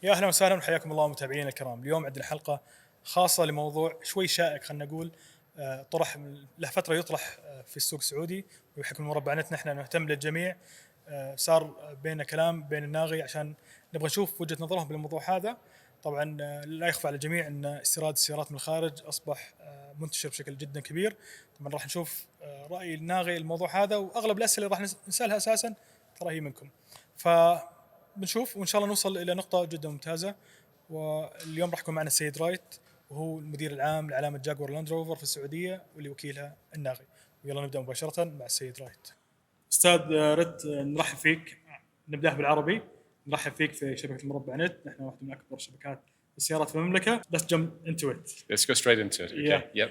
يا اهلا وسهلا وحياكم الله متابعينا الكرام. اليوم عندنا حلقه خاصه لموضوع شوي شائك، خلينا نقول طرح له فتره يطرح في السوق السعودي، وبحكم المربع نتنا احنا نهتم للجميع. صار بيننا كلام بين الناغي عشان نبغى نشوف وجهه نظرهم بالموضوع هذا. طبعا لا يخفى على الجميع ان استيراد السيارات من الخارج اصبح منتشر بشكل جدا كبير. طبعا راح نشوف راي الناغي الموضوع هذا، واغلب الاسئله اللي راح نسالها اساسا ترى هي منكم. بنشوف وان شاء الله نوصل الى نقطه جدا ممتازه. واليوم راح يكون معنا السيد رايت، وهو المدير العام لعلامه جاكوار لاند روفر في السعوديه، واللي وكيلها الناغي. ويلا نبدا مباشره مع السيد رايت. استاذ ريت، نرحب فيك. نبدأ بالعربي. نرحب فيك في شبكه المربع نت، نحن واحده من اكبر شبكات السيارات في المملكه. Let's jump into it. Let's go straight into it. Okay. Yeah. Yep.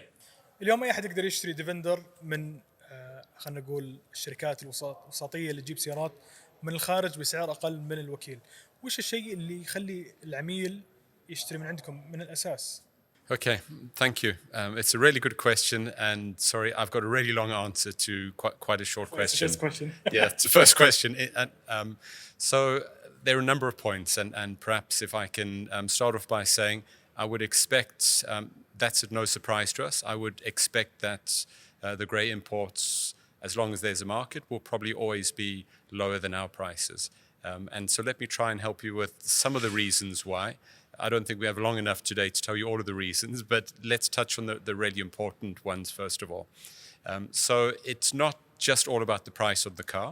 اليوم اي احد يقدر يشتري ديفندر من خلينا نقول الشركات الوساطيه اللي تجيب سيارات من الخارج بسعر اقل من الوكيل. وش الشيء اللي يخلي العميل يشتري من عندكم من الاساس؟ Okay. Thank you. It's a really good question, and sorry, I've got a really long answer to quite a short question. First question. Yeah, it's the first question. So there are a number of points, and perhaps if I can start off by saying, I would expect that's no surprise to us. I would expect that the grey imports, as long as there's a market, will probably always be lower than our prices. And so let me try and help you with some of the reasons why. I don't think we have long enough today to tell you all of the reasons, but let's touch on the really important ones first of all. So it's not just all about the price of the car,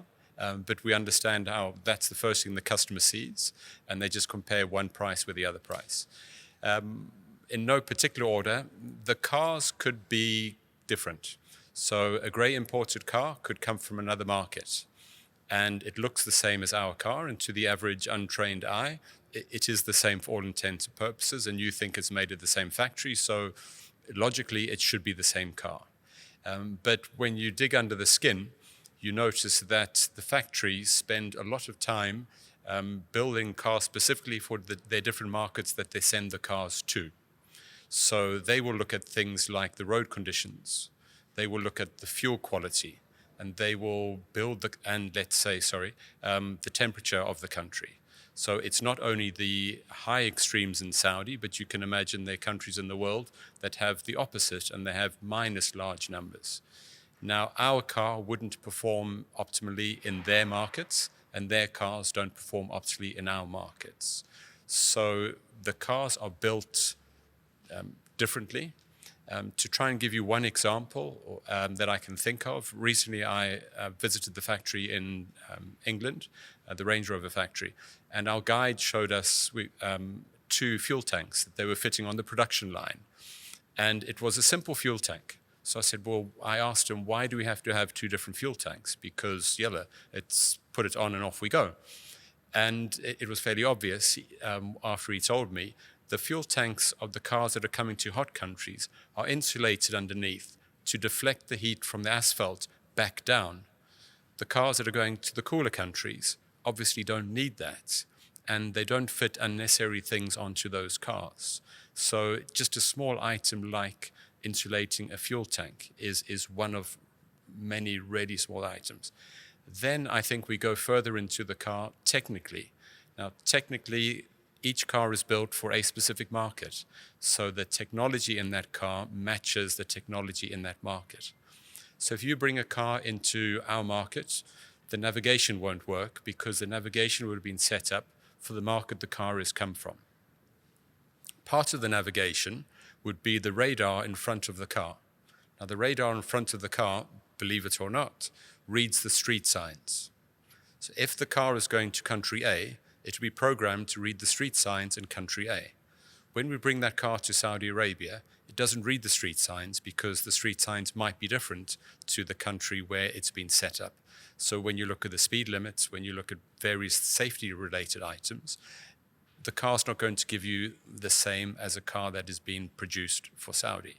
but we understand how that's the first thing the customer sees, and they just compare one price with the other price. In no particular order, the cars could be different. So a grey imported car could come from another market, and it looks the same as our car, and to the average untrained eye, it is the same for all intents and purposes, and you think it's made at the same factory, so logically it should be the same car. But when you dig under the skin, you notice that the factories spend a lot of time building cars specifically for their different markets that they send the cars to. So they will look at things like the road conditions, they will look at the fuel quality, and they will build the temperature of the country. So it's not only the high extremes in Saudi, but you can imagine there are countries in the world that have the opposite, and they have minus large numbers. Now, our car wouldn't perform optimally in their markets, and their cars don't perform optimally in our markets. So the cars are built differently. To try and give you one example that I can think of, recently I visited the factory in England, the Range Rover factory, and our guide showed us two fuel tanks that they were fitting on the production line. And it was a simple fuel tank. So I said, well, I asked him, why do we have to have two different fuel tanks? Because, it's put it on and off we go. And it was fairly obvious after he told me. The fuel tanks of the cars that are coming to hot countries are insulated underneath to deflect the heat from the asphalt back down. The cars that are going to the cooler countries obviously don't need that, and they don't fit unnecessary things onto those cars. So just a small item like insulating a fuel tank is one of many really small items. Then I think we go further into the car technically. Now, technically, each car is built for a specific market, so the technology in that car matches the technology in that market. So if you bring a car into our market, the navigation won't work because the navigation would have been set up for the market the car has come from. Part of the navigation would be the radar in front of the car. Now, the radar in front of the car, believe it or not, reads the street signs. So if the car is going to country A, it will be programmed to read the street signs in country A. When we bring that car to Saudi Arabia, it doesn't read the street signs because the street signs might be different to the country where it's been set up. So when you look at the speed limits, when you look at various safety-related items, the car's not going to give you the same as a car that is being produced for Saudi.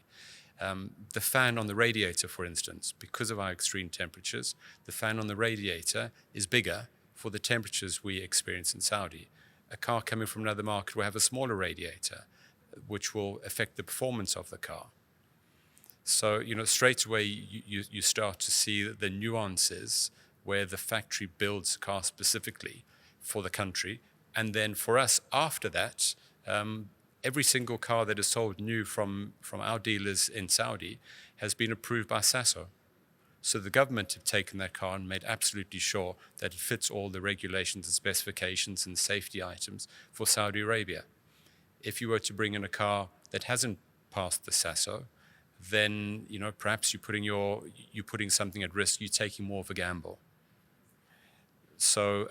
The fan on the radiator, for instance, because of our extreme temperatures, the fan on the radiator is bigger for the temperatures we experience in Saudi. A car coming from another market will have a smaller radiator, which will affect the performance of the car. So, straight away you start to see the nuances where the factory builds a car specifically for the country And then for us, after that, every single car that is sold new from our dealers in Saudi has been approved by SASO. So the government have taken that car and made absolutely sure that it fits all the regulations and specifications and safety items for Saudi Arabia. If you were to bring in a car that hasn't passed the SASO, then perhaps you're putting something at risk. You're taking more of a gamble. So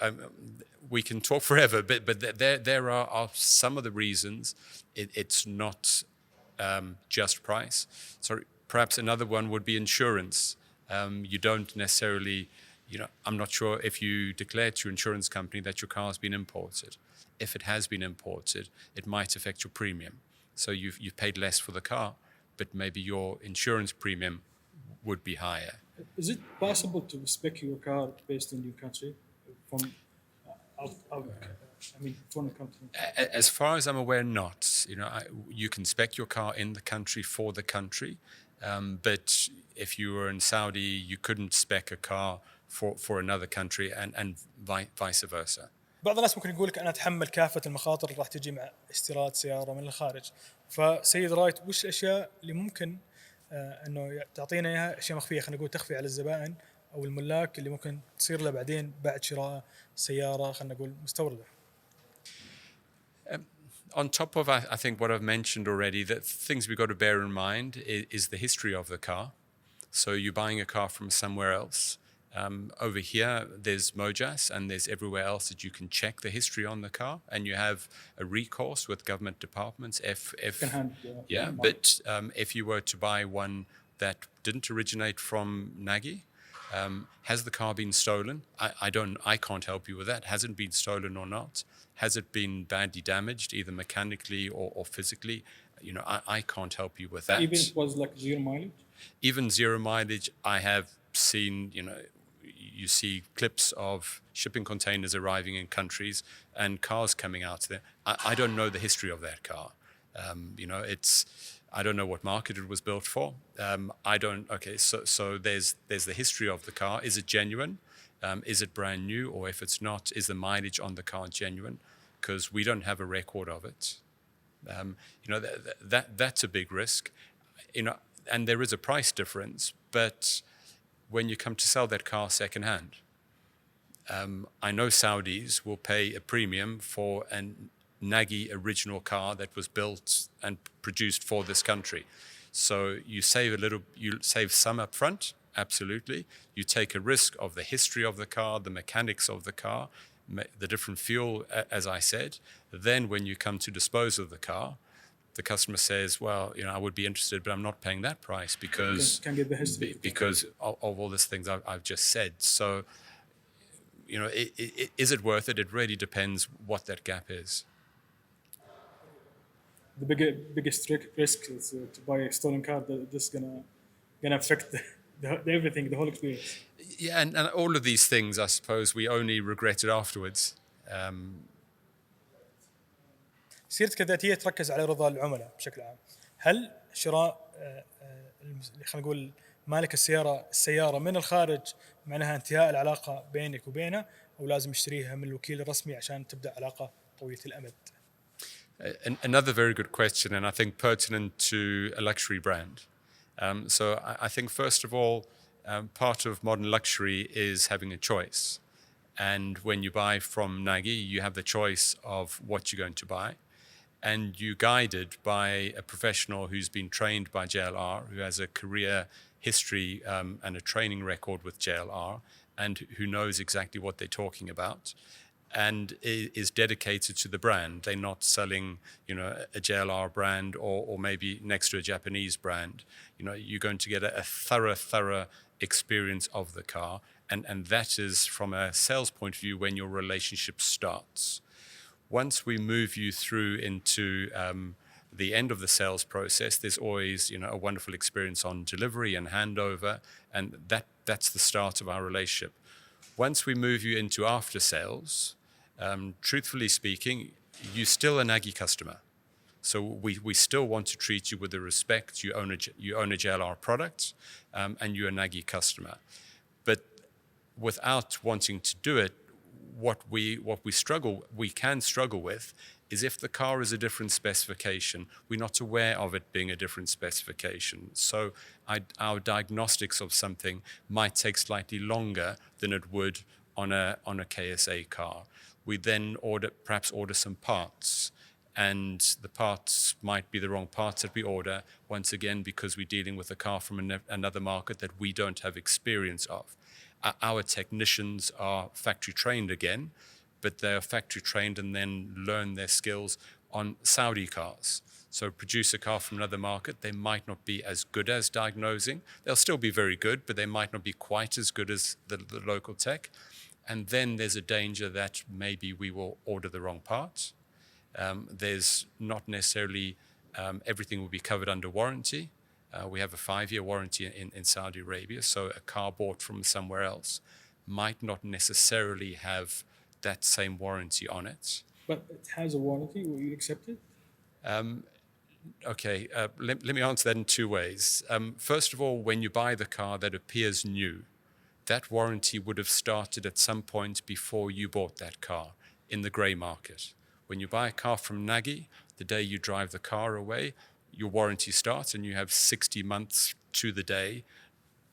we can talk forever, but there are some of the reasons it's not just price. So perhaps another one would be insurance. You don't necessarily, I'm not sure if you declare to your insurance company that your car has been imported. If it has been imported, it might affect your premium. So you've paid less for the car, but maybe your insurance premium would be higher. Is it possible to spec your car based on your country from foreign country? As far as I'm aware, not. You can spec your car in the country for the country, but if you were in Saudi, you couldn't spec a car for another country, and vice versa. بعض الناس ممكن يقول لك أنا أتحمل كافة المخاطر اللي راح تجي مع استيراد سيارة من الخارج. فسيد رايت، وش الأشياء اللي ممكن إنه تعطينا إياها، أشياء مخفية خلينا نقول تخفي على الزبائن أو الملاك اللي ممكن تصير له بعدين بعد شراء سيارة خلينا نقول مستوردة. On top of, I think, what I've mentioned already, the things we've got to bear in mind is the history of the car. So you're buying a car from somewhere else. Over here, there's Mojas, and there's everywhere else that you can check the history on the car, and you have a recourse with government departments. But if you were to buy one that didn't originate from Nagy, has the car been stolen? I can't help you with that. Has it been stolen or not? Has it been badly damaged, either mechanically or physically? I can't help you with that. Even if it was like 0 mileage? Even 0 mileage, I have seen, you see clips of shipping containers arriving in countries and cars coming out there. I don't know the history of that car. I don't know what market it was built for. So there's the history of the car. Is it genuine? Is it brand new? Or if it's not, is the mileage on the car genuine? Because we don't have a record of it. That's a big risk. And there is a price difference, but when you come to sell that car secondhand, I know Saudis will pay a premium for a Nagy original car that was built and produced for this country. So you save some up front, absolutely. You take a risk of the history of the car, the mechanics of the car, the different fuel, as I said. Then when you come to dispose of the car, the customer says, well, I would be interested, but I'm not paying that price because of all these things I've just said. So, is it worth it? It really depends what that gap is. The biggest risk is to buy a stolen car that's gonna affect everything, the whole experience. Yeah, and all of these things, I suppose, we only regret it afterwards. سيرتك الذاتية تركز على رضا العملاء بشكل عام. هل شراء خلينا نقول مالك السيارة من الخارج معناها انتهاء العلاقة بينك وبينه، أو لازم يشتريها من الوكيل الرسمي عشان تبدأ علاقة طويلة الأمد؟ Another very good question, and I think pertinent to a luxury brand. So I think, first of all, part of modern luxury is having a choice. And when you buy from Nagy, you have the choice of what you're going to buy. And you're guided by a professional who's been trained by JLR, who has a career history and a training record with JLR, and who knows exactly what they're talking about, and is dedicated to the brand. They're not selling, a JLR brand or maybe next to a Japanese brand. You're going to get a thorough experience of the car, and that is from a sales point of view when your relationship starts. Once we move you through into the end of the sales process, there's always, a wonderful experience on delivery and handover, and that's the start of our relationship. Once we move you into after sales, truthfully speaking, you're still a Nagy customer. So we still want to treat you with the respect. You own a JLR product, and you're a Nagy customer. But without wanting to do it, what we can struggle with is if the car is a different specification, we're not aware of it being a different specification. So our diagnostics of something might take slightly longer than it would on a KSA car. We then perhaps order some parts, and the parts might be the wrong parts that we order, once again, because we're dealing with a car from another market that we don't have experience of. Our technicians are factory trained again, but they're factory trained and then learn their skills on Saudi cars. So produce a car from another market, they might not be as good as diagnosing. They'll still be very good, but they might not be quite as good as the local tech. And then there's a danger that maybe we will order the wrong parts. There's not necessarily everything will be covered under warranty. We have a 5-year warranty in Saudi Arabia, so a car bought from somewhere else might not necessarily have that same warranty on it. But it has a warranty. Will you accept it? Okay, let me answer that in 2 ways. First of all, when you buy the car that appears new, that warranty would have started at some point before you bought that car in the grey market. When you buy a car from Nagy, the day you drive the car away, your warranty starts and you have 60 months to the day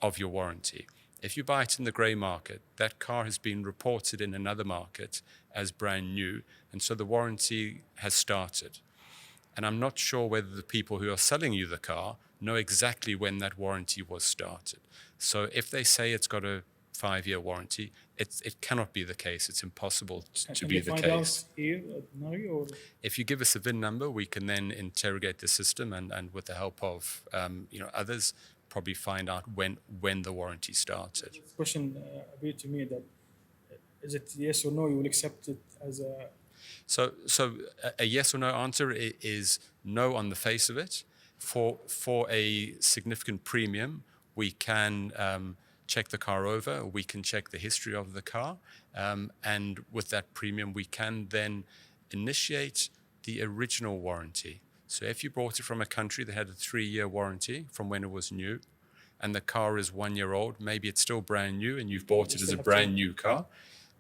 of your warranty. If you buy it in the grey market, that car has been reported in another market as brand new, and so the warranty has started. And I'm not sure whether the people who are selling you the car know exactly when that warranty was started. So if they say it's got a 5-year warranty, it cannot be the case. It's impossible to be the case. Can you find out here at Nagy, or? If you give us a VIN number, we can then interrogate the system and with the help of others, probably find out when the warranty started. The question appeared to me that is it yes or no, you will accept it as a... So a yes or no answer is no on the face of it. For a significant premium, we can check the car over, we can check the history of the car, and with that premium, we can then initiate the original warranty. So if you bought it from a country that had a 3-year warranty from when it was new, and the car is 1 year old, maybe it's still brand new, and you've bought it as a brand new car,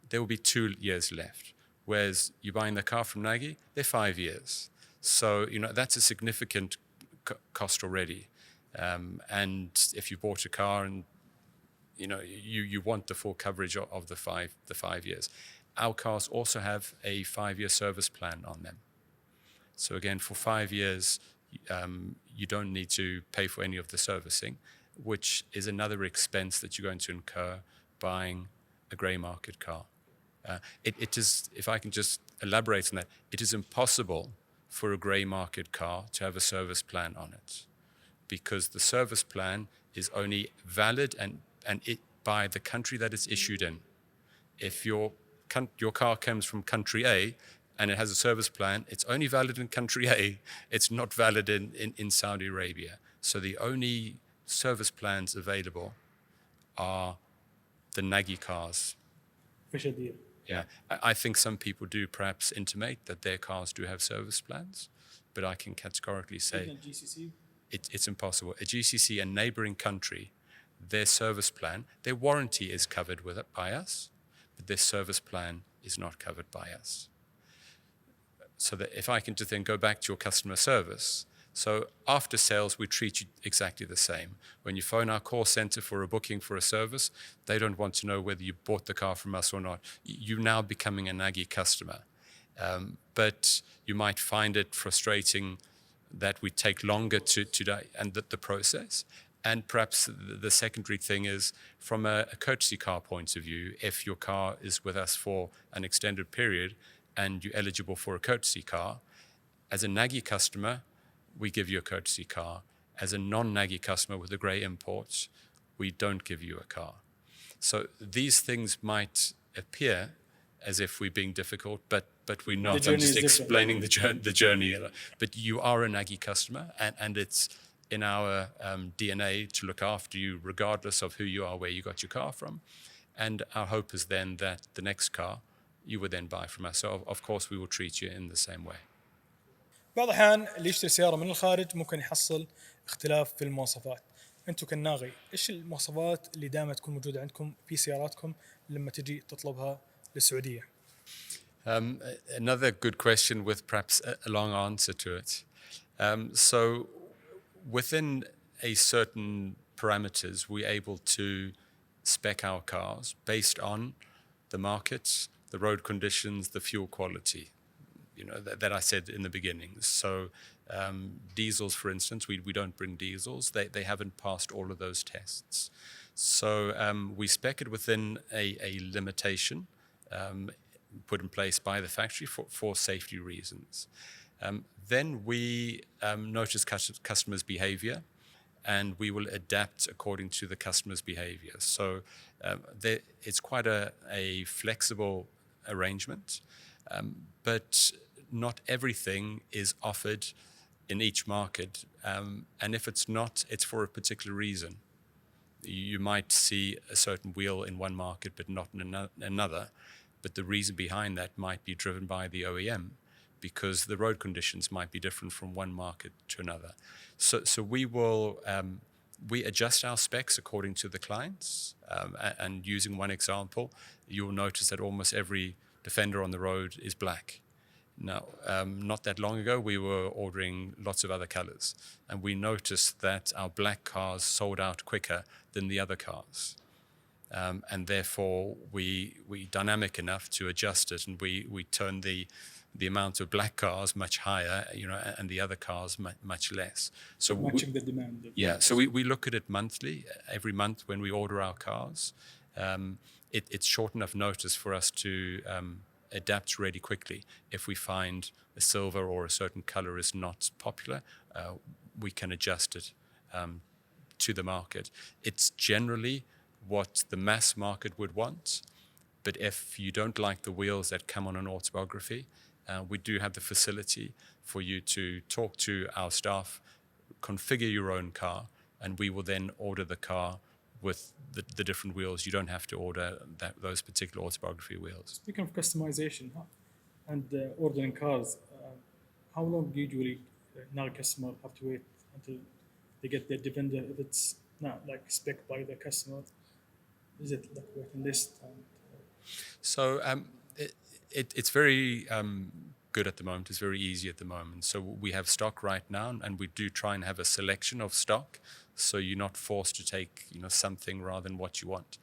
there will be 2 years left. Whereas you're buying the car from Nagy, they're 5 years. So, that's a significant cost already. And if you bought a car and, you want the full coverage of the 5 years. Our cars also have a 5-year service plan on them. So again, for 5 years, you don't need to pay for any of the servicing, which is another expense that you're going to incur buying a grey market car. It is, if I can just elaborate on that, it is impossible for a grey market car to have a service plan on it, because the service plan is only valid and it by the country that it's issued in. If your car comes from country A and it has a service plan, it's only valid in country A, it's not valid in Saudi Arabia. So the only service plans available are the Nagy cars. Official deal. Yeah, I think some people do perhaps intimate that their cars do have service plans, but I can categorically say GCC? It's impossible. A GCC, a neighboring country, their service plan, their warranty is covered by us, but their service plan is not covered by us. So that if I can just then go back to your customer service, so after sales, we treat you exactly the same. When you phone our call center for a booking for a service, they don't want to know whether you bought the car from us or not. You're now becoming a Nagy customer. But you might find it frustrating that we take longer to and the process. And perhaps the secondary thing is, from a courtesy car point of view, if your car is with us for an extended period and you're eligible for a courtesy car, as a Nagy customer, we give you a courtesy car. As a non-Nagy customer with a grey import, we don't give you a car. So these things might appear as if we're being difficult, but we're not. I'm just explaining the journey. But you are a Nagy customer, and it's in our DNA to look after you regardless of who you are, where you got your car from. And our hope is then that the next car you would then buy from us. So of course we will treat you in the same way. بعض الأحيان اللي يشتري سيارة من الخارج ممكن يحصل اختلاف في المواصفات. أنتم كالناغي إيش المواصفات اللي دائما تكون موجودة عندكم في سياراتكم لما تجي تطلبها للسعودية؟ Another good question with perhaps a long answer to it. So within a certain parameters, we're able to spec our cars based on the markets, the road conditions, the fuel quality, that I said in the beginning. So diesels, for instance, we don't bring diesels. They haven't passed all of those tests. So we spec it within a limitation put in place by the factory for safety reasons. Then we notice customers' behavior, and we will adapt according to the customer's behavior. So it's quite a flexible arrangement, but not everything is offered in each market. And if it's not, it's for a particular reason. You might see a certain wheel in one market, but not in another. But the reason behind that might be driven by the OEM, because the road conditions might be different from one market to another. So we adjust our specs according to the clients. And using one example, you'll notice that almost every Defender on the road is black. Now, not that long ago, we were ordering lots of other colors, and we noticed that our black cars sold out quicker than the other cars. And therefore, we dynamic enough to adjust it, and we turn the amount of black cars much higher, and the other cars much less. So matching the demand. Yeah. So we look at it monthly, every month when we order our cars. It's short enough notice for us to adapt really quickly. If we find a silver or a certain color is not popular, we can adjust it to the market. It's generally what the mass market would want, but if you don't like the wheels that come on an autobiography, we do have the facility for you to talk to our staff, configure your own car, and we will then order the car with the different wheels. You don't have to order those particular autobiography wheels. Speaking of customization and ordering cars, how long usually now customer have to wait until they get their Defender if it's not like spec by the customer? Is it like waiting list? So it's very good at the moment. It's very easy at the moment. So we have stock right now, and we do try and have a selection of stock, so you're not forced to take something rather than what you want.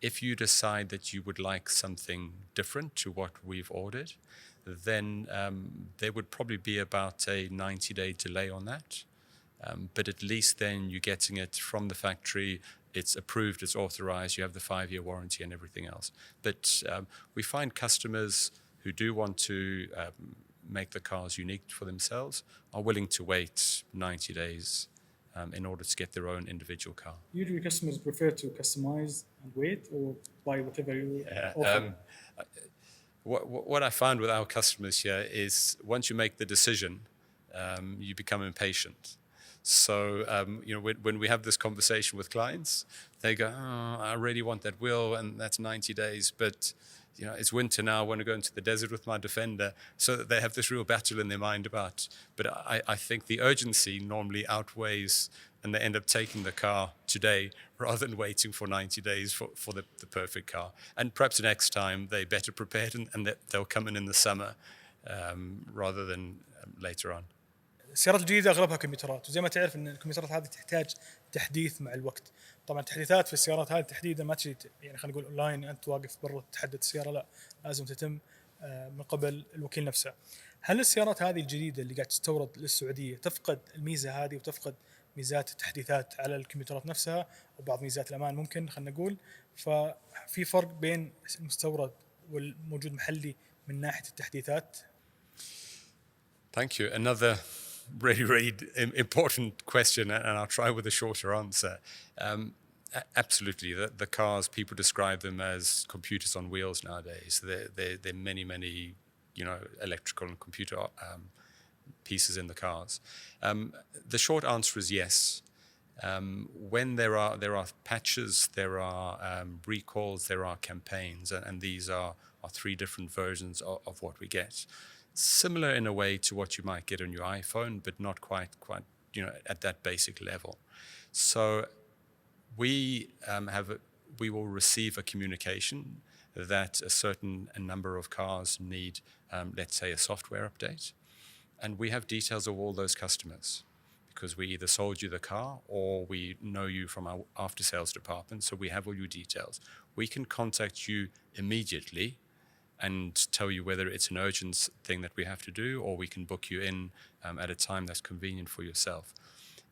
If you decide that you would like something different to what we've ordered, then there would probably be about a 90-day delay on that. But at least then you're getting it from the factory. It's approved, it's authorized, you have the 5-year warranty and everything else. But we find customers who do want to make the cars unique for themselves are willing to wait 90 days in order to get their own individual car. Usually customers prefer to customize and wait, or buy whatever you offer. What I find with our customers here is once you make the decision, you become impatient. So, when we have this conversation with clients, they go, I really want that wheel, and that's 90 days. But, it's winter now, I want to go into the desert with my Defender. So they have this real battle in their mind about. But I think the urgency normally outweighs, and they end up taking the car today rather than waiting for 90 days for the perfect car. And perhaps next time they're better prepared, and they'll come in the summer rather than later on. السيارات الجديدة أغلبها كمبيوترات، وزي ما تعرف إن الكمبيوترات هذه تحتاج تحديث مع الوقت. طبعا التحديثات في السيارات هذه تحديدا ما تجي خلينا نقول أونلاين، أنت واقف برا تحدث السيارة، لا، لازم تتم من قبل الوكيل نفسه. هل السيارات هذه الجديدة اللي قاعد تستورد للسعودية تفقد الميزة هذه وتفقد ميزات التحديثات على الكمبيوترات نفسها وبعض ميزات الأمان ممكن خلينا نقول؟ ففي فرق بين المستورد والموجود محلي من ناحية التحديثات. Thank you. Another really important question, and I'll try with a shorter answer. Absolutely, the cars, people describe them as computers on wheels nowadays. They're many electrical and computer pieces in the cars. The short answer is yes. When there are patches, there are recalls, there are campaigns, and these are 3 different versions of what we get. Similar in a way to what you might get on your iPhone, but not quite at that basic level. So we will receive a communication that a certain number of cars need, let's say, a software update. And we have details of all those customers because we either sold you the car or we know you from our after-sales department, so we have all your details. We can contact you immediately and tell you whether it's an urgent thing that we have to do, or we can book you in at a time that's convenient for yourself.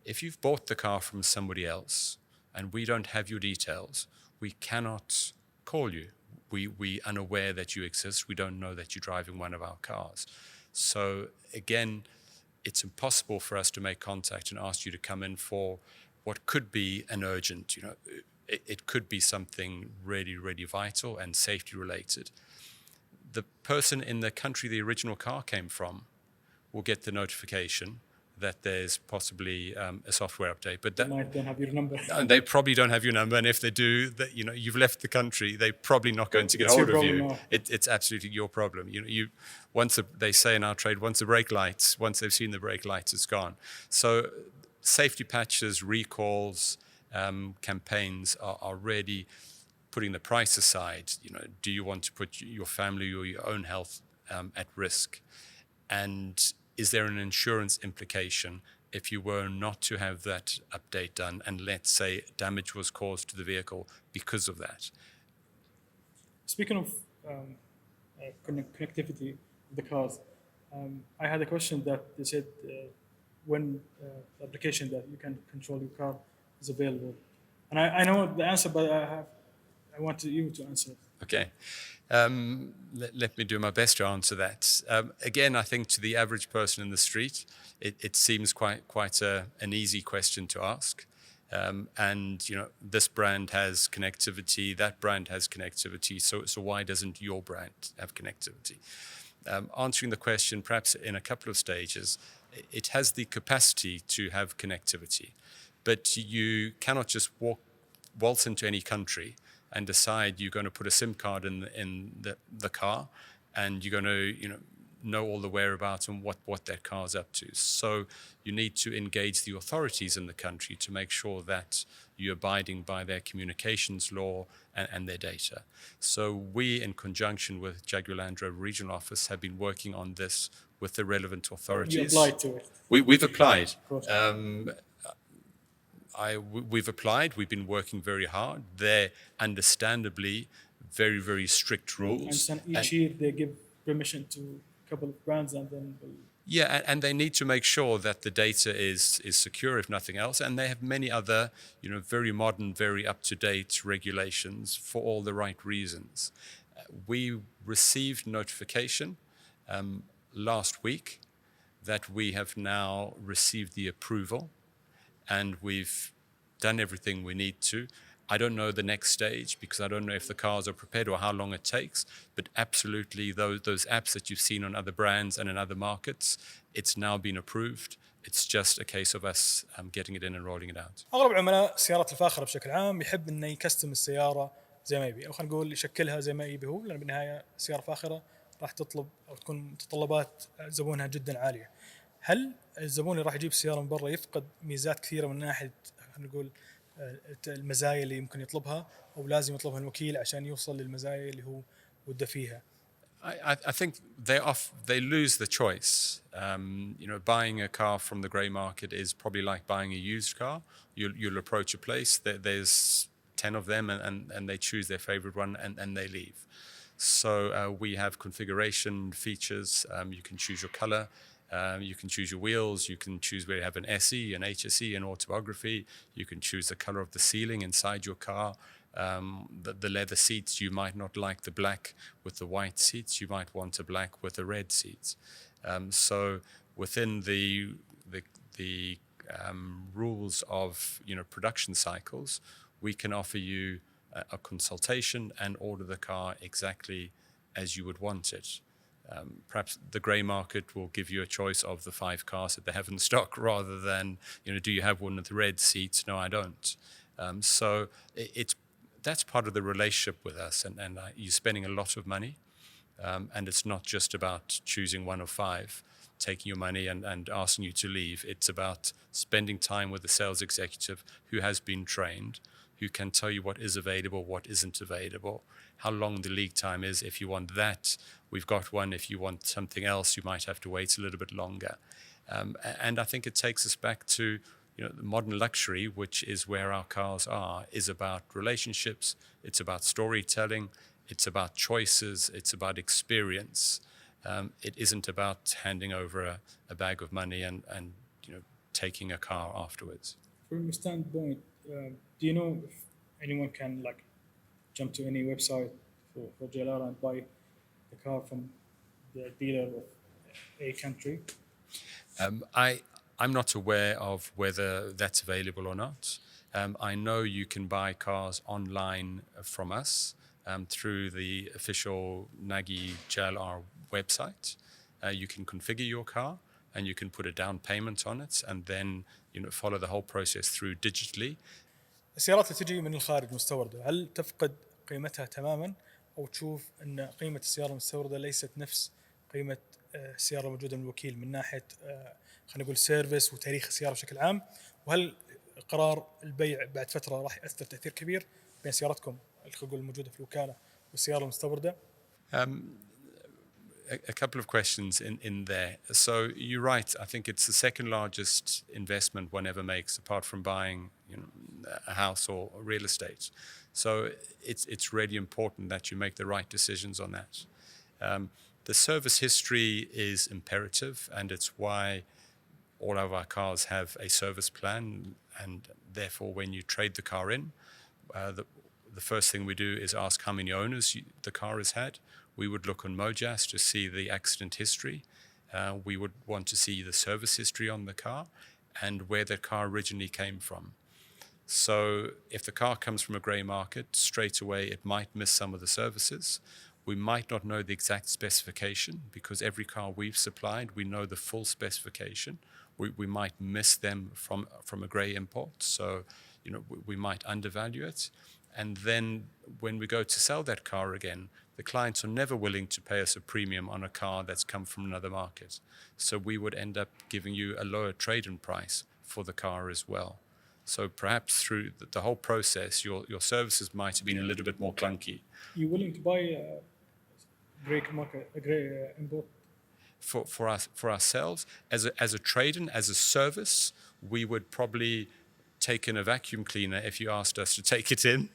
If you've bought the car from somebody else and we don't have your details, we cannot call you. We unaware that you exist. We don't know that you're driving one of our cars. So again, it's impossible for us to make contact and ask you to come in for what could be an urgent, it could be something really, really vital and safety related. The person in the country the original car came from will get the notification that there's possibly a software update, but that Might don't have your number. they probably don't have your number, and if they do, that you've left the country, they're probably not going to get hold of you. It's absolutely your problem. They say in our trade, once they've seen the brake lights, it's gone. So safety patches, recalls, campaigns are really putting the price aside. Do you want to put your family or your own health at risk? And is there an insurance implication if you were not to have that update done and let's say damage was caused to the vehicle because of that? Speaking of connectivity of the cars, I had a question that they said when the application that you can control your car is available. And I know the answer, but I want you to answer. Okay. Let me do my best to answer that. Again, I think to the average person in the street, it seems quite an easy question to ask. And this brand has connectivity, that brand has connectivity. So why doesn't your brand have connectivity? Answering the question, perhaps in a couple of stages, it has the capacity to have connectivity, but you cannot just waltz into any country and decide you're going to put a SIM card in the car and you're going to know all the whereabouts and what that car's up to. So you need to engage the authorities in the country to make sure that you're abiding by their communications law and their data. So we, in conjunction with Jaguar Land Rover Regional Office, have been working on this with the relevant authorities. You applied to it? We've applied. We've applied. We've been working very hard. They're understandably very, very strict rules. And each year they give permission to a couple of brands, and then and they need to make sure that the data is secure, if nothing else. And they have many other, very modern, very up-to-date regulations for all the right reasons. We received notification last week that we have now received the approval, and we've done everything we need to. I don't know the next stage because I don't know if the cars are prepared or how long it takes, but absolutely those apps that you've seen on other brands and in other markets, it's now been approved. It's just a case of us getting it in and rolling it out. أغلب عملاء السيارات الفاخرة بشكل عام يحب إنه يكستم السيارة زي ما يبي، أو خلينا نقول يشكلها زي ما يبي هو، لأن بالنهاية سيارة فاخرة راح تطلب أو تكون متطلبات زبونها جدا عالية. هل الزبون اللي راح يجيب السيارة من برا يفقد ميزات كثيرة من ناحية خلينا نقول المزايا اللي يمكن يطلبها، أو لازم يطلبها الوكيل عشان يوصل للمزايا اللي هو وده فيها؟ I think they lose the choice. Buying a car from the grey market is probably like buying a used car. You'll approach a place, there's 10 of them, and they choose their favorite one and they leave. So we have configuration features. You can choose your color. You can choose your wheels, you can choose where you have an SE, an HSE, an autobiography. You can choose the color of the ceiling inside your car. The leather seats, you might not like the black with the white seats. You might want a black with the red seats. So within the rules of production cycles, we can offer you a consultation and order the car exactly as you would want it. Perhaps the grey market will give you a choice of the 5 cars that they have in stock rather than, do you have one with the red seats? No, I don't. So that's part of the relationship with us, and you're spending a lot of money, and it's not just about choosing one of 5, taking your money and asking you to leave. It's about spending time with a sales executive who has been trained, who can tell you what is available, what isn't available, how long the lead time is. If you want that, we've got one. If you want something else, you might have to wait a little bit longer. And I think it takes us back to the modern luxury, which is where our cars are, is about relationships, it's about storytelling, it's about choices, it's about experience. It isn't about handing over a bag of money and taking a car afterwards. From your standpoint, do you know if anyone can jump to any website for JLR and buy the car from the dealer of a country? I'm not aware of whether that's available or not. I know you can buy cars online from us through the official Nagy JLR website. You can configure your car and you can put a down payment on it and then follow the whole process through digitally. السيارات اللي تجي من الخارج مستوردة هل تفقد قيمتها تماما أو تشوف أن قيمة السيارة المستوردة ليست نفس قيمة السيارة الموجودة من الوكيل من ناحية خلينا نقول سيرفيس وتاريخ السيارة بشكل عام؟ وهل قرار البيع بعد فترة راح يأثر تأثير كبير بين سيارتكم الموجودة في الوكالة والسيارة المستوردة؟ A couple of questions in there. So you're right. I think it's the second largest investment one ever makes, apart from buying a house or real estate. So it's really important that you make the right decisions on that. The service history is imperative, and it's why all of our cars have a service plan. And therefore, when you trade the car in, the first thing we do is ask how many owners the car has had. We would look on Mojas to see the accident history. We would want to see the service history on the car and where the car originally came from. So if the car comes from a grey market, straight away it might miss some of the services. We might not know the exact specification because every car we've supplied, we know the full specification. We might miss them from a grey import. So we might undervalue it. And then when we go to sell that car again, the clients are never willing to pay us a premium on a car that's come from another market. So we would end up giving you a lower trade-in price for the car as well. So perhaps through the whole process, your services might have been a little bit more clunky. You're willing to buy a grey import? For ourselves, as a trade-in, as a service, we would probably take in a vacuum cleaner if you asked us to take it in.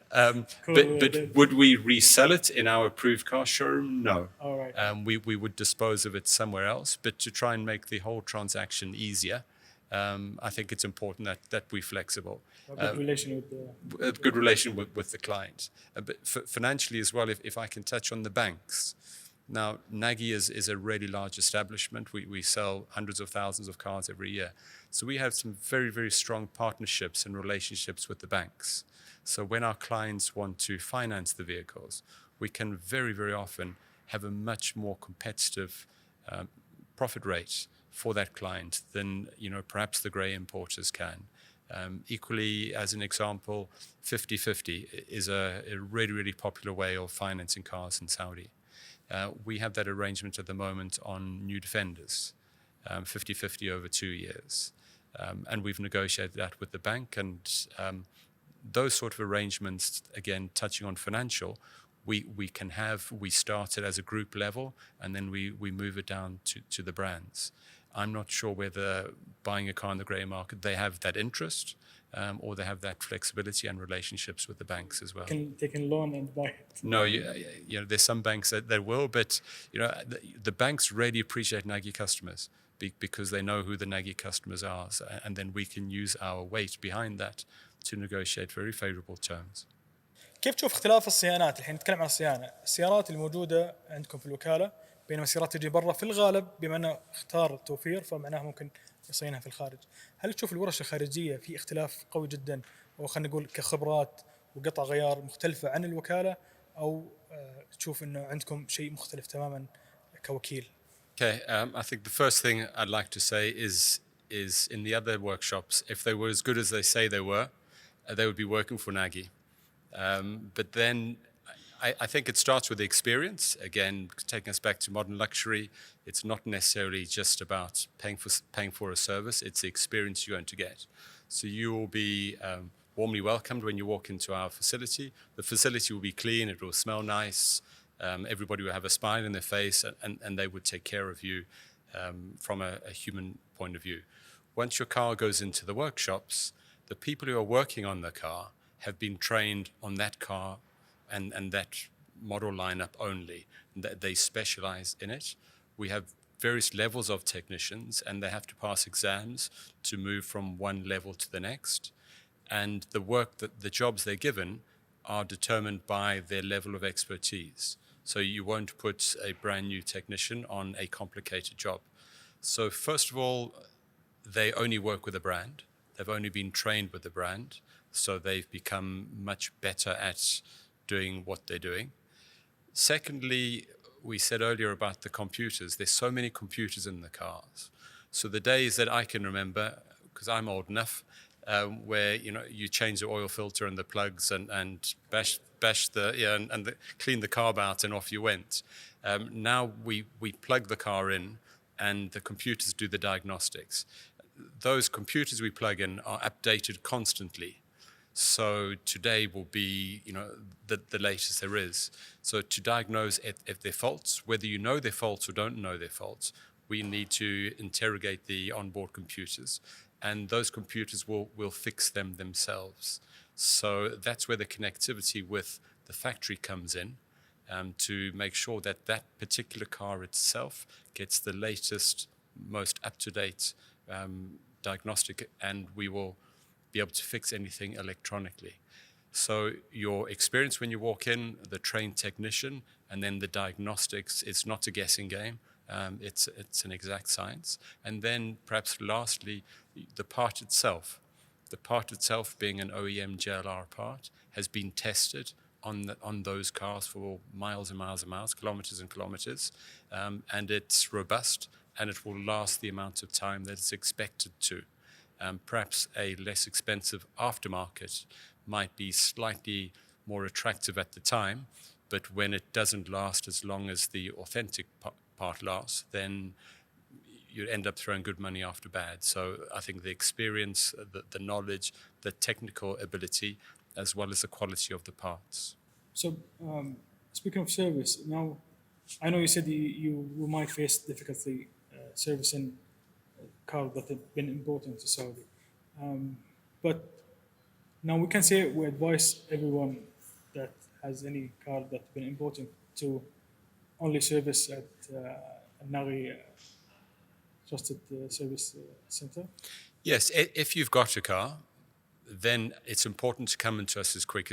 But would we resell it in our approved car showroom? No. All right. We would dispose of it somewhere else. But to try and make the whole transaction easier, I think it's important that we're flexible. A good relation with a good relation with the client. But financially as well, if I can touch on the banks. Now, Nagy is a really large establishment. We sell hundreds of thousands of cars every year. So we have some very, very strong partnerships and relationships with the banks. So when our clients want to finance the vehicles, we can very, very often have a much more competitive profit rate for that client than perhaps the grey importers can. Equally, as an example, 50/50 is a really, really popular way of financing cars in Saudi. We have that arrangement at the moment on new Defenders, 50/50 over 2 years. And we've negotiated that with the bank. And those sort of arrangements, again, touching on financial, we start it as a group level and then we move it down to the brands. I'm not sure whether buying a car in the grey market, they have that interest or they have that flexibility and relationships with the banks as well. They can loan and buy it. No, there's some banks that will, but the banks really appreciate Nagy customers because they know who the Nagy customers are, and then we can use our weight behind that to negotiate very favorable terms. كيف تشوف اختلاف الصيانات؟ الحين نتكلم عن الصيانة، السيارات الموجودة عندكم في الوكالة بينما السيارات تجي برا في الغالب بما أنه اختار التوفير فمعناه ممكن يصينها في الخارج. هل تشوف الورش الخارجية في اختلاف قوي جدا أو خلينا نقول كخبرات وقطع غيار مختلفة عن الوكالة أو تشوف إنه عندكم شيء مختلف تماما كوكيل؟ Okay, I think the first thing I'd like to say is in the other workshops, if they were as good as they say they were, they would be working for Nagy. But then I think it starts with the experience. Again, taking us back to modern luxury, it's not necessarily just about paying for a service. It's the experience you're going to get. So you will be warmly welcomed when you walk into our facility. The facility will be clean, it will smell nice, everybody will have a smile in their face, and they would take care of you from a human point of view. Once your car goes into the workshops, the people who are working on the car have been trained on that car and that model lineup only. They specialize in it. We have various levels of technicians, and they have to pass exams to move from one level to the next. And the work, the jobs they're given are determined by their level of expertise. So you won't put a brand new technician on a complicated job. So first of all, they only work with a brand. They've only been trained with the brand. So they've become much better at doing what they're doing. Secondly, we said earlier about the computers. There's so many computers in the cars. So the days that I can remember, because I'm old enough, where you change the oil filter and the plugs and bash the clean the carb out and off you went. Now we plug the car in and the computers do the diagnostics. Those computers we plug in are updated constantly. So today will be, the latest there is. So to diagnose if they're faults, whether you know they're faults or don't know they're faults, we need to interrogate the onboard computers, and those computers will fix them themselves. So that's where the connectivity with the factory comes in, to make sure that that particular car itself gets the latest, most up-to-date diagnostic, and we will be able to fix anything electronically. So your experience when you walk in, the trained technician, and then the diagnostics, it's not a guessing game. It's an exact science. And then perhaps lastly, the part itself. The part itself, being an OEM JLR part, has been tested on those cars for miles and miles and miles, kilometers and kilometers, and it's robust, and it will last the amount of time that it's expected to. Perhaps a less expensive aftermarket might be slightly more attractive at the time, but when it doesn't last as long as the authentic part lasts, then you end up throwing good money after bad. So I think the experience, the knowledge, the technical ability, as well as the quality of the parts. So, speaking of service, now I know you said you might face difficulty servicing cars that have been imported to Saudi, but now we can say we advise everyone that has any car that's been imported to only service at Nari trusted service center. Yes, if you've got a car, then it's important to come into us as quick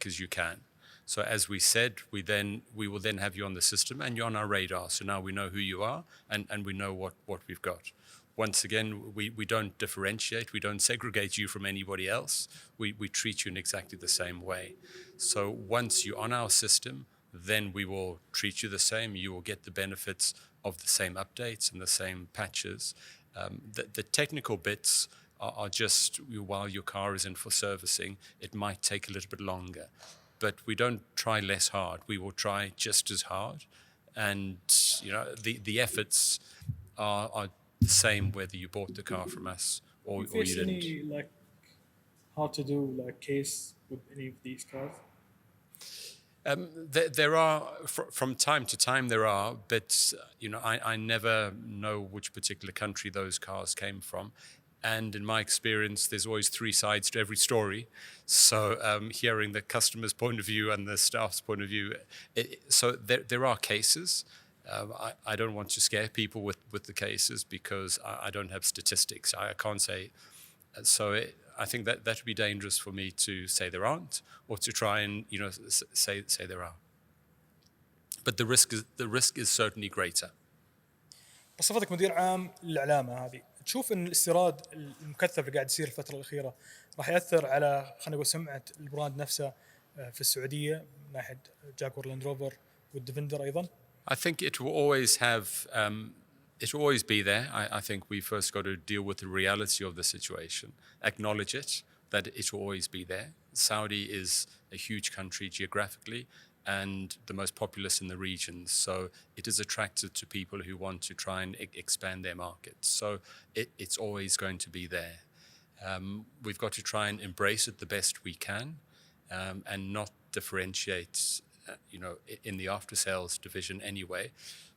as you can. So as we said, we will then have you on the system and you're on our radar. So now we know who you are and we know what we've got. Once again, we don't differentiate, we don't segregate you from anybody else. We treat you in exactly the same way. So once you're on our system, then we will treat you the same. You will get the benefits of the same updates and the same patches. The technical bits are just while your car is in for servicing, it might take a little bit longer. But we don't try less hard. We will try just as hard. And the efforts are the same whether you bought the car from us or you didn't. Any hard to do case with any of these cars? There are, from time to time there are, but I never know which particular country those cars came from. And in my experience, there's always three sides to every story. So hearing the customer's point of view and the staff's point of view, so there are cases. I don't want to scare people with the cases because I don't have statistics. I can't say. So I think that would be dangerous for me to say there aren't, or to try and say there are. But the risk is certainly greater. بصفتك مدير عام للعلامة هذه، تشوف ان الاستيراد المكثف اللي قاعد يصير الفترة الأخيرة راح يأثر على خلينا نقول سمعة البراند نفسه في السعودية من ناحية جاكوار لاند روفر والديفندر أيضا؟ I think it will always have. It will always be there. I think we first got to deal with the reality of the situation, acknowledge it, that it will always be there. Saudi is a huge country geographically and the most populous in the region. So it is attractive to people who want to try and expand their markets. So it's always going to be there. We've got to try and embrace it the best we can, and not differentiate, in the after-sales division anyway.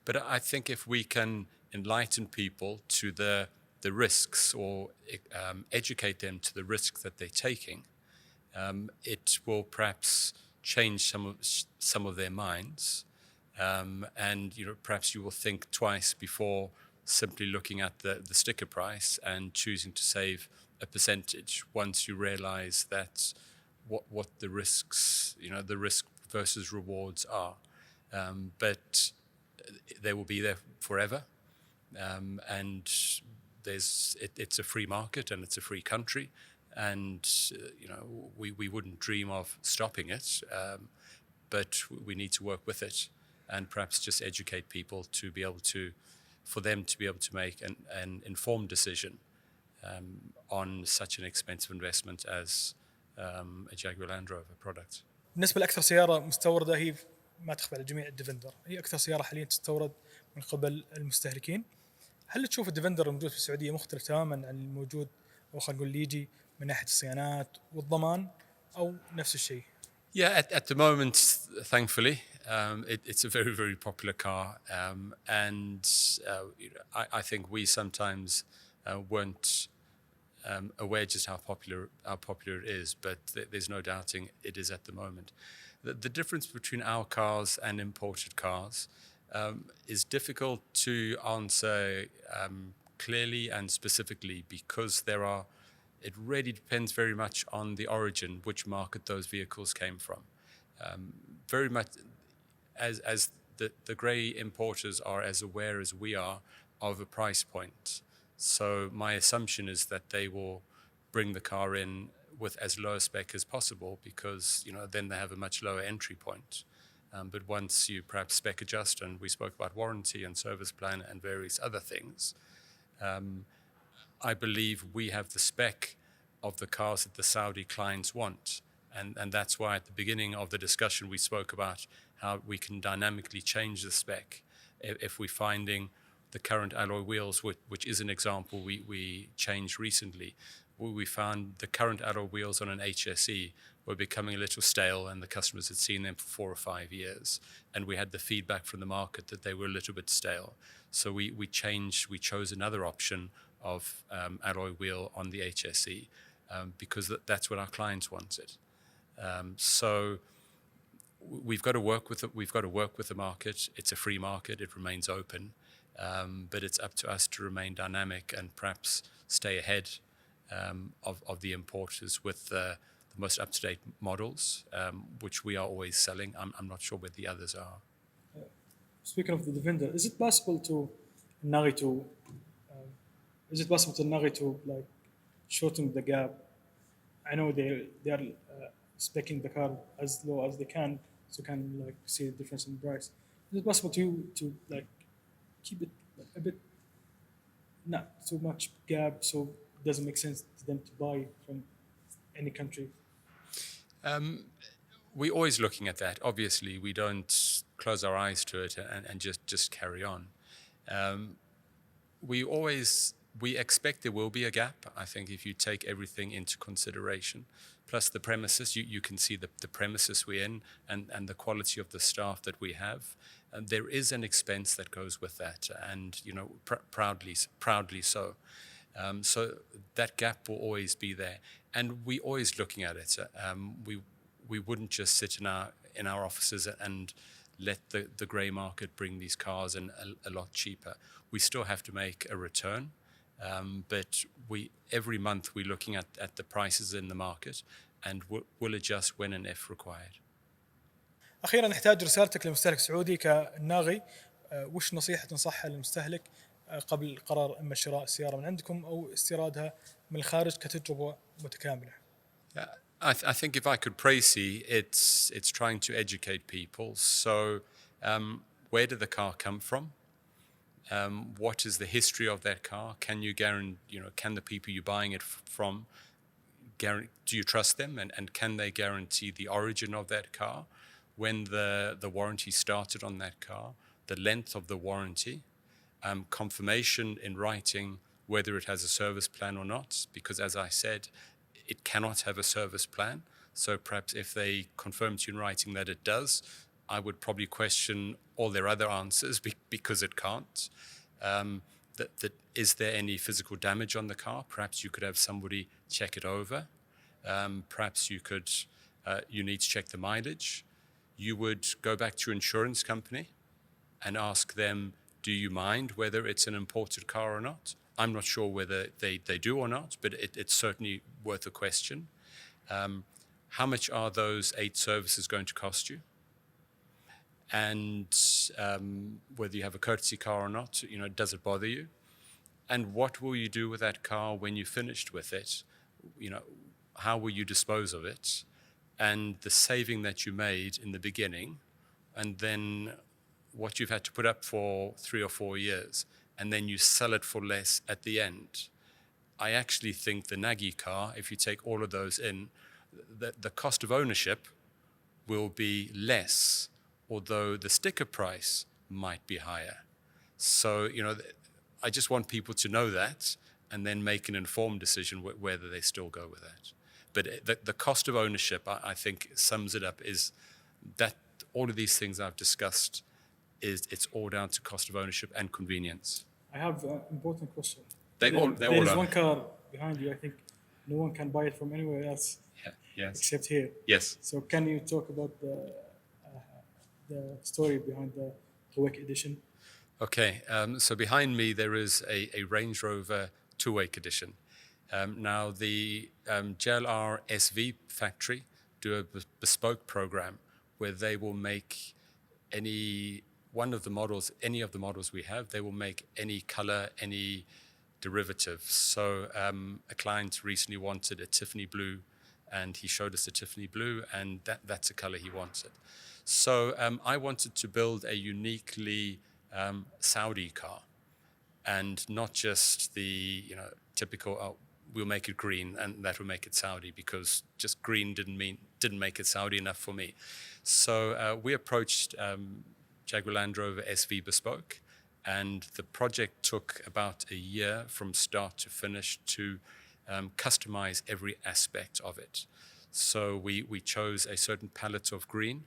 But I think if we can enlighten people to the risks, or educate them to the risks that they're taking, it will perhaps change some of their minds, and perhaps you will think twice before simply looking at the sticker price and choosing to save a percentage once you realize that what the risks, the risk versus rewards are. But they will be there forever, and it's a free market and it's a free country, and we wouldn't dream of stopping it, but we need to work with it, and perhaps just educate people for them to be able to make an informed decision on such an expensive investment as a Jaguar Land Rover product. بالنسبة لأكثر سيارة مستوردة، هي ما تخفى على الجميع الديفندر، هي أكثر سيارة حاليا تستورد من قبل المستهلكين. هل تشوف الديفندر الموجود في السعودية مختلف تماما عن الموجود، أو خلينا نقول اللي يجي من ناحية الصيانات والضمان، أو نفس الشيء؟ Yeah, at the moment, thankfully, it's a very, very popular car, and I think we sometimes weren't aware just how popular it is, but there's no doubting it is at the moment. The difference between our cars and imported cars is difficult to answer clearly and specifically, because it really depends very much on the origin, which market those vehicles came from. Very much as the grey importers are as aware as we are of a price point. So my assumption is that they will bring the car in with as low a spec as possible, because then they have a much lower entry point. But once you perhaps spec adjust, and we spoke about warranty and service plan and various other things, I believe we have the spec of the cars that the Saudi clients want. And that's why at the beginning of the discussion we spoke about how we can dynamically change the spec. If we're finding the current alloy wheels, which is an example we changed recently, where we found the current alloy wheels on an HSE were becoming a little stale, and the customers had seen them for 4 or 5 years. And we had the feedback from the market that they were a little bit stale. So we chose another option of alloy wheel on the HSE, because that's what our clients wanted. So we've got to work with the market. It's a free market. It remains open, but it's up to us to remain dynamic and perhaps stay ahead of the importers with the most up-to-date models, which we are always selling. I'm not sure where the others are. Speaking of the Defender, is it possible to Nagi to like shorten the gap? I know they are speccing the car as low as they can, so can like see the difference in price. Is it possible to like keep it a bit, not too much gap, so it doesn't make sense to them to buy from any country? We're always looking at that. Obviously, we don't close our eyes to it and just carry on. We expect there will be a gap. I think if you take everything into consideration, plus the premises, you can see the premises we're in, and the quality of the staff that we have. And there is an expense that goes with that, and proudly so. So that gap will always be there, and we're always looking at it. We wouldn't just sit in our offices and let the grey market bring these cars in a lot cheaper. We still have to make a return, but every month we're looking at the prices in the market, and we'll adjust when and if required. أخيرا نحتاج رسالتك للمستهلك السعودي كالناغي، وش نصيحة تنصحها للمستهلك قبل قرار إما شراء السيارة من عندكم أو استيرادها من الخارج كتجربة متكاملة؟ I think if I could praise you, it's trying to educate people. So where did the car come from? What is the history of that car? Can you guarantee, can the people you're buying it from, do you trust them? And can they guarantee the origin of that car? When the warranty started on that car, the length of the warranty, confirmation in writing whether it has a service plan or not, because as I said, it cannot have a service plan. So perhaps if they confirm to you in writing that it does, I would probably question all their other answers because it can't. Is there any physical damage on the car? Perhaps you could have somebody check it over. Perhaps you need to check the mileage. You would go back to your insurance company and ask them, do you mind whether it's an imported car or not? I'm not sure whether they do or not, but it's certainly worth a question. How much are those 8 services going to cost you? And whether you have a courtesy car or not, does it bother you? And what will you do with that car when you're finished with it? How will you dispose of it? And the saving that you made in the beginning, and then what you've had to put up for 3 or 4 years, and then you sell it for less at the end. I actually think the Nagy car, if you take all of those in, the cost of ownership will be less, although the sticker price might be higher. So, I just want people to know that and then make an informed decision whether they still go with that. But the cost of ownership, I think, sums it up, is that all of these things I've discussed, it's all down to cost of ownership and convenience. I have an important question. There is one car behind you. I think no one can buy it from anywhere else except here. Yes. So can you talk about the story behind the two-wake edition? Okay. So behind me there is a Range Rover two-wake edition. Now the JLR SV factory do a bespoke program where they will make any of the models we have, they will make any color, any derivative. So a client recently wanted a Tiffany blue, and he showed us a Tiffany blue, and that's a color he wanted. So I wanted to build a uniquely Saudi car, and not just the typical we'll make it green and that will make it Saudi, because just green didn't make it Saudi enough for me. So we approached Jaguar Land Rover SV Bespoke, and the project took about a year from start to finish to customize every aspect of it. So we chose a certain palette of green.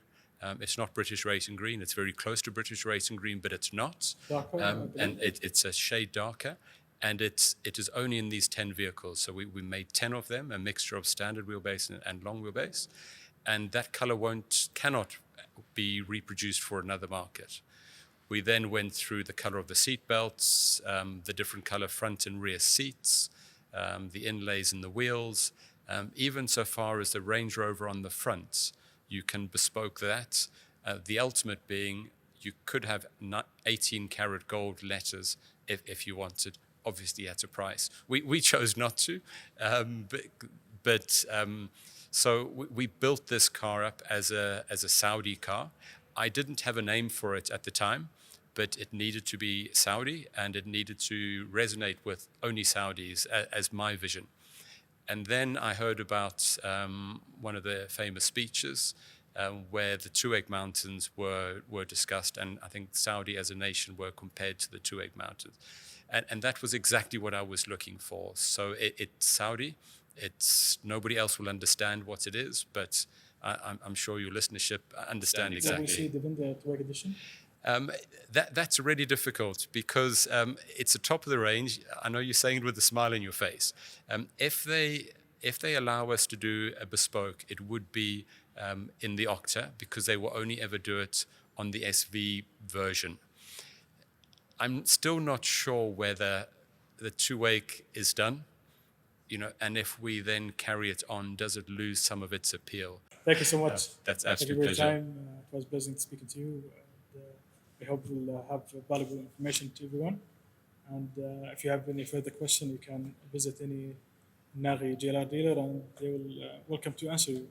It's not British racing green. It's very close to British racing green, but it's not. And it's a shade darker. And it is only in these 10 vehicles. So we made 10 of them, a mixture of standard wheelbase and long wheelbase. And that color cannot be reproduced for another market. We then went through the color of the seat belts, the different color front and rear seats, the inlays in the wheels, even so far as the Range Rover on the front. You can bespoke that. The ultimate being, you could have 18 karat gold letters if you wanted, obviously at a price. We chose not to, so we built this car up as a Saudi car. I didn't have a name for it at the time, but it needed to be Saudi, and it needed to resonate with only Saudis as my vision. And then I heard about one of the famous speeches where the Tuareg Mountains were discussed, and I think Saudi as a nation were compared to the Tuareg Mountains. And that was exactly what I was looking for. So it's Saudi. Nobody else will understand what it is, but I'm sure your listenership understand exactly. Can we see the Tuareg edition? That's really difficult because it's the top of the range. I know you're saying it with a smile on your face. If they allow us to do a bespoke, it would be in the Octa, because they will only ever do it on the SV version. I'm still not sure whether the two-wake is done, and if we then carry it on, does it lose some of its appeal? Thank you so much. That's absolute pleasure. pleasure. It was pleasant speaking to you. I hope we'll have valuable information to everyone. And if you have any further question, you can visit any Nagy JLR dealer, and they will welcome to answer you.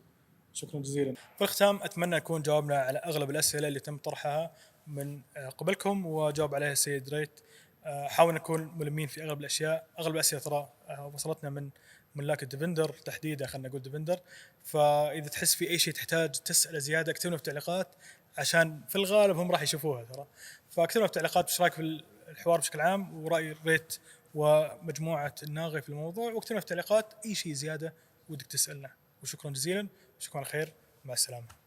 شكرا جزيلا. في الختام أتمنى يكون جاوبنا على أغلب الأسئلة اللي تم طرحها من قبلكم، وجاوب عليها السيد ريت. حاول نكون ملمين في أغلب الأشياء. أغلب الأسئلة ترى وصلتنا من ملاك الديفندر تحديدا، خلينا نقول ديفندر. فإذا تحس في أي شيء تحتاج تسأل زيادة، اكتبنا في التعليقات، عشان في الغالب هم راح يشوفوها ترى. فاكتبنا في التعليقات ايش رايك في الحوار بشكل عام، ورأي ريت ومجموعة الناغي في الموضوع، واكتبنا في التعليقات أي شيء زيادة ودك تسألنا. وشكرا جزيلا، شكرا على خير، مع السلامة.